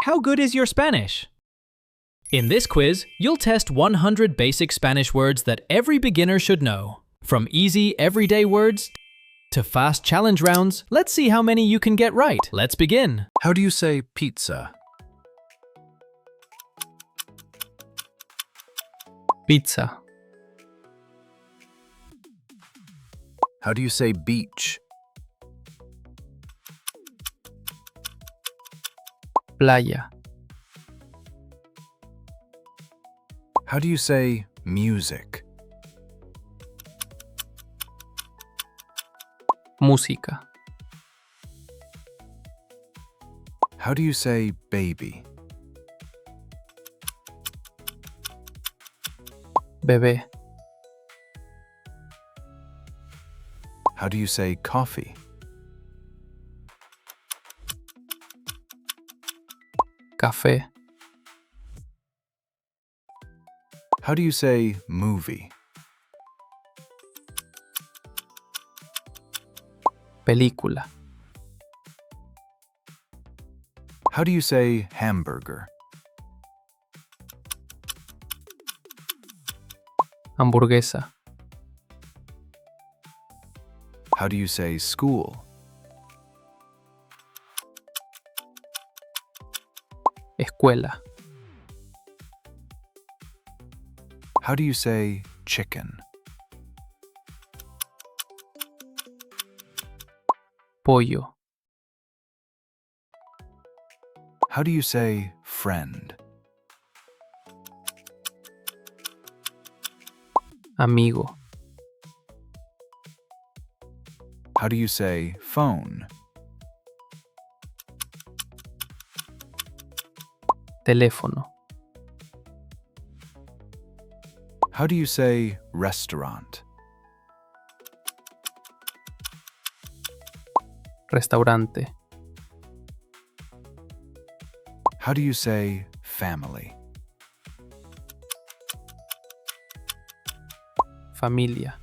How good is your Spanish? In this quiz, you'll test 100 basic Spanish words that every beginner should know. From easy, everyday words to fast challenge rounds, let's see how many you can get right. Let's begin. How do you say pizza? Pizza. How do you say beach? Playa. How do you say music? Música. How do you say baby? Bebé. How do you say coffee? Café. How do you say movie? Película. How do you say hamburger? Hamburguesa. How do you say school? Escuela. How do you say chicken? Pollo. How do you say friend? Amigo. How do you say phone? Teléfono. How do you say restaurant? Restaurante. How do you say family? Familia.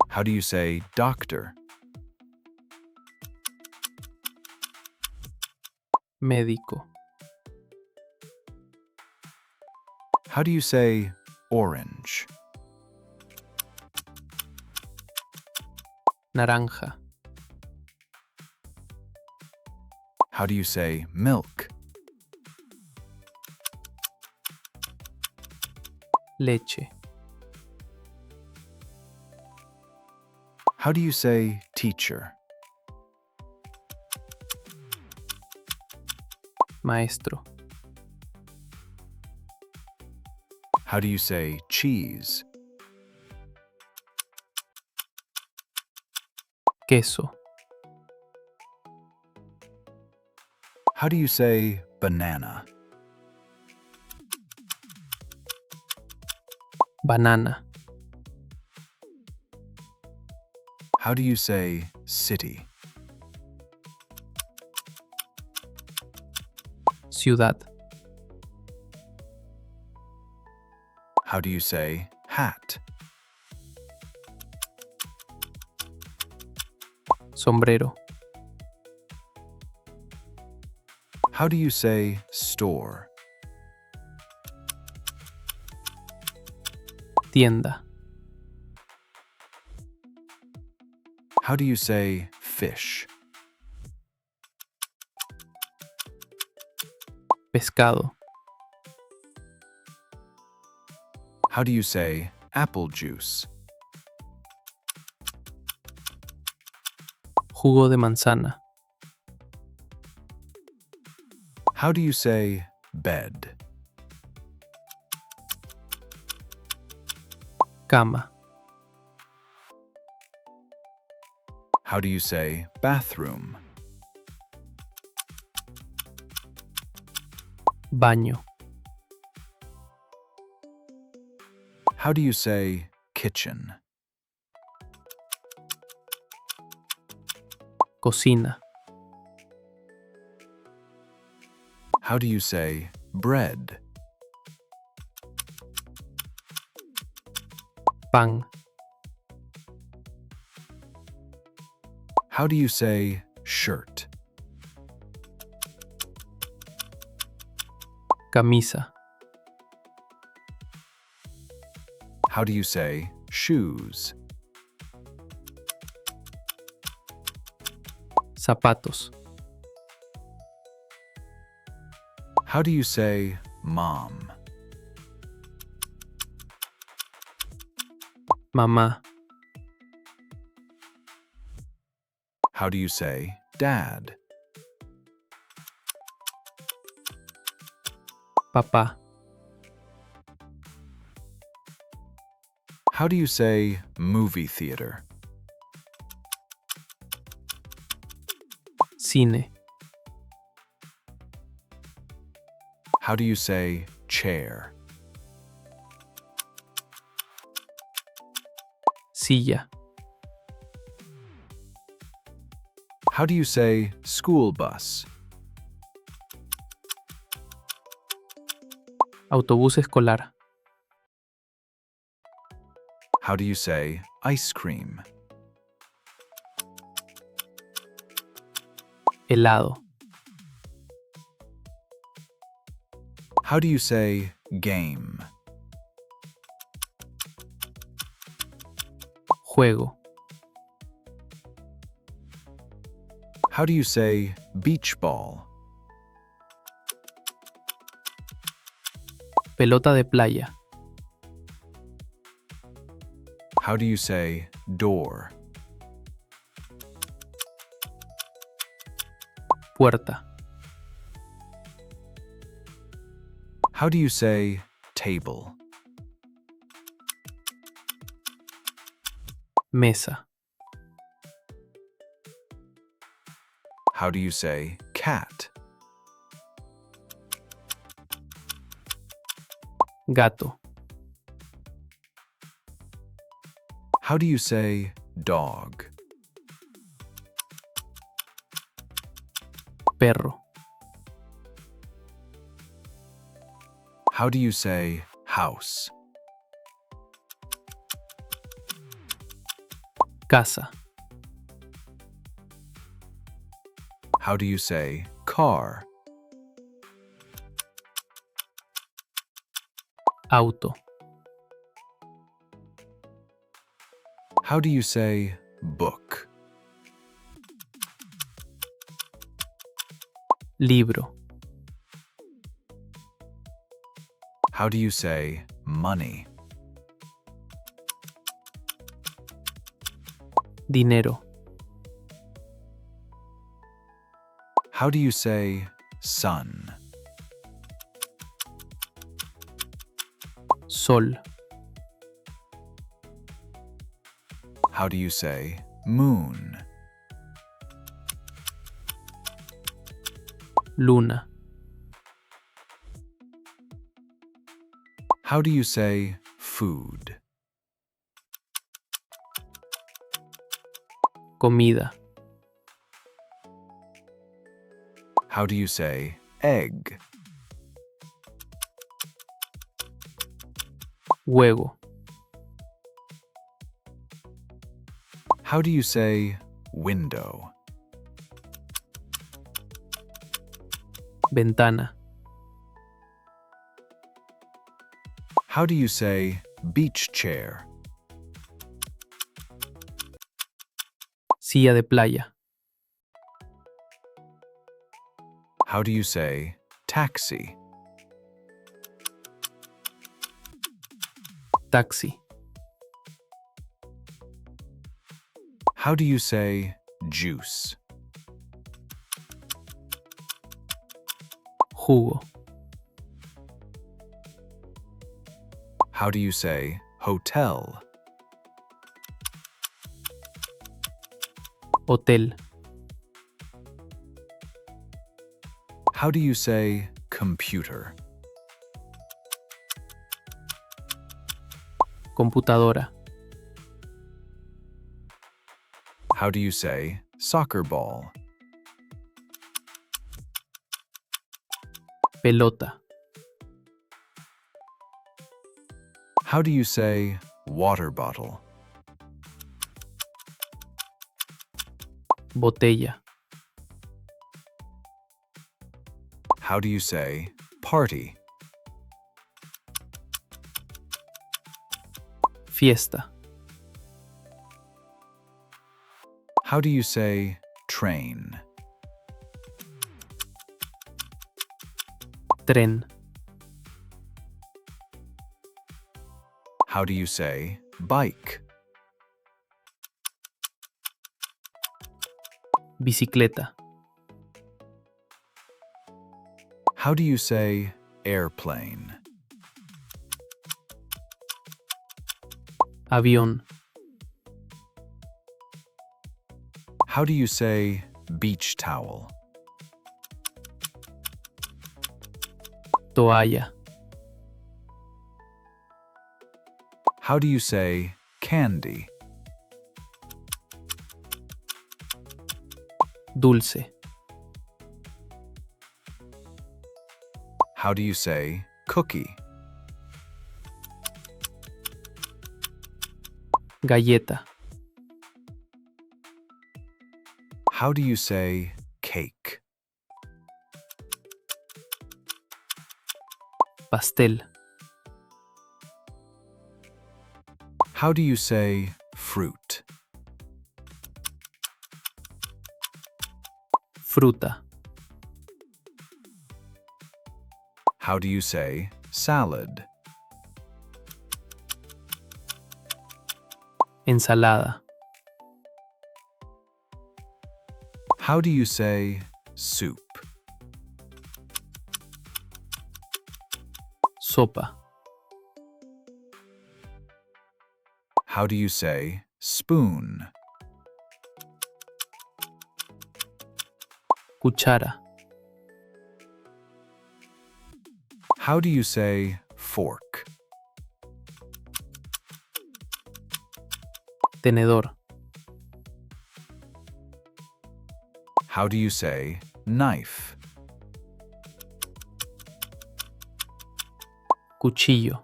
How do you say doctor? Médico. How do you say orange? Naranja. How do you say milk? Leche. How do you say teacher? Maestro. How do you say cheese? Queso. How do you say banana? Banana. How do you say city? Ciudad. How do you say hat? Sombrero. How do you say store? Tienda. How do you say fish? Pescado. How do you say apple juice? Jugo de manzana. How do you say bed? Cama. How do you say bathroom? Baño. How do you say kitchen? Cocina. How do you say bread? Pan. How do you say shirt? Camisa. How do you say shoes? Zapatos. How do you say mom? Mamá. How do you say dad? Papá. How do you say movie theater? Cine. How do you say chair? Silla. How do you say school bus? Autobús escolar. How do you say ice cream? Helado. How do you say game? Juego. How do you say beach ball? Pelota de playa. How do you say door? Puerta. How do you say table? Mesa. How do you say cat? Gato. How do you say dog? Perro. How do you say house? Casa. How do you say car? Auto. How do you say book? Libro. How do you say money? Dinero. How do you say sun? Sol. How do you say moon? Luna. How do you say food? Comida. How do you say egg? Huevo. How do you say window? Ventana. How do you say beach chair? Silla de playa. How do you say taxi? Taxi. How do you say juice? Jugo. How do you say hotel? Hotel. How do you say computer? Computadora. How do you say soccer ball? Pelota. How do you say water bottle? Botella. How do you say party? Fiesta. How do you say train? Tren. How do you say bike? Bicicleta. How do you say airplane? Avión. How do you say beach towel? Toalla. How do you say candy? Dulce. How do you say cookie? Galleta. How do you say cake? Pastel. How do you say fruit? Fruta. How do you say salad? Ensalada. How do you say soup? Sopa. How do you say spoon? Cuchara. How do you say fork? Tenedor. How do you say knife? Cuchillo.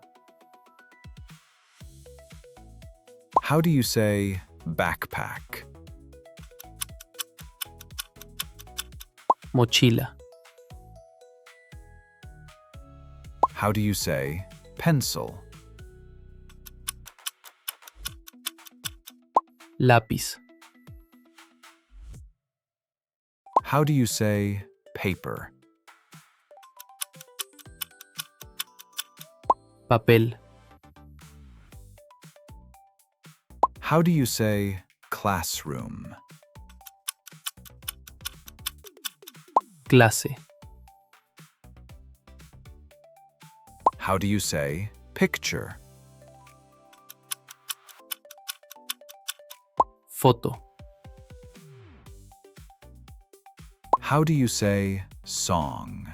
How do you say backpack? Mochila. How do you say pencil? Lápiz. How do you say paper? Papel. How do you say classroom? Clase. How do you say picture? Foto. How do you say song?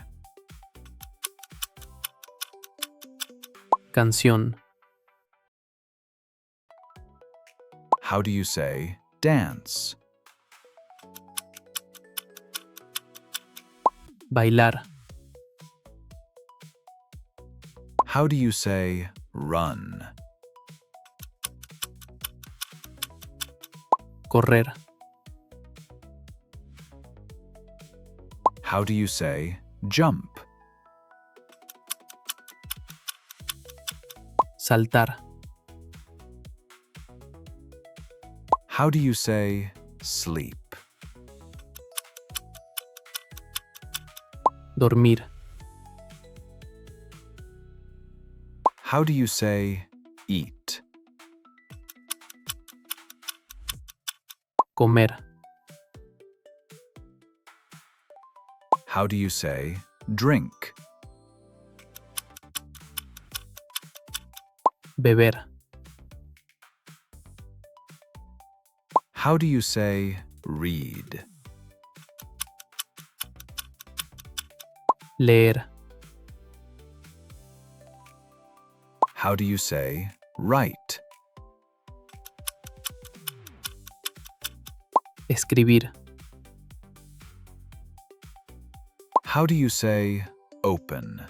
Canción. How do you say dance? Bailar. How do you say run? Correr. How do you say jump? Saltar. How do you say sleep? Dormir. How do you say eat? Comer. How do you say drink? Beber. How do you say read? Leer. How do you say write? Escribir. How do you say open?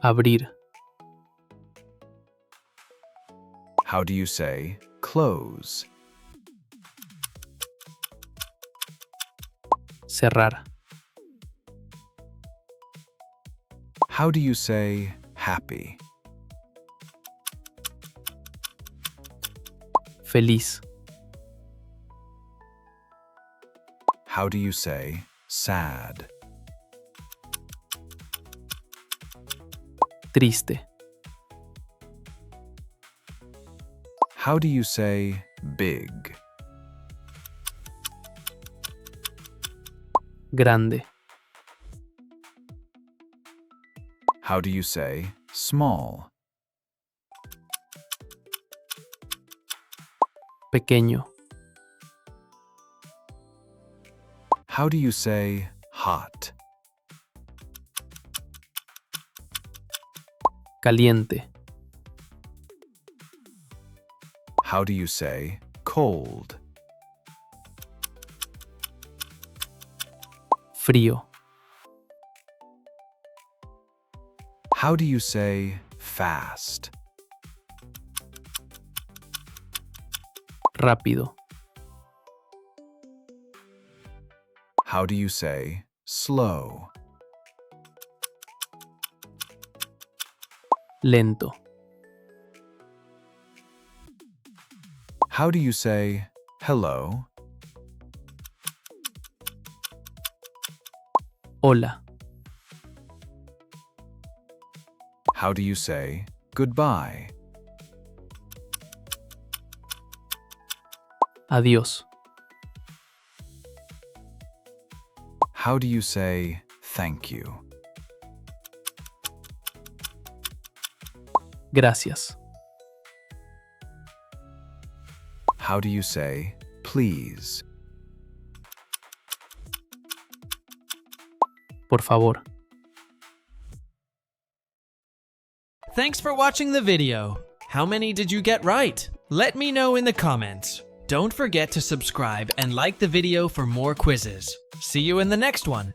Abrir. How do you say close? Cerrar. How do you say happy? Feliz. How do you say sad? Triste. How do you say big? Grande. How do you say small? Pequeño. How do you say hot? Caliente. How do you say cold? Frío. How do you say fast? Rápido. How do you say slow? Lento. How do you say hello? Hola. How do you say goodbye? Adiós. How do you say thank you? Gracias. How do you say please? Por favor. Thanks for watching the video. How many did you get right? Let me know in the comments. Don't forget to subscribe and like the video for more quizzes. See you in the next one.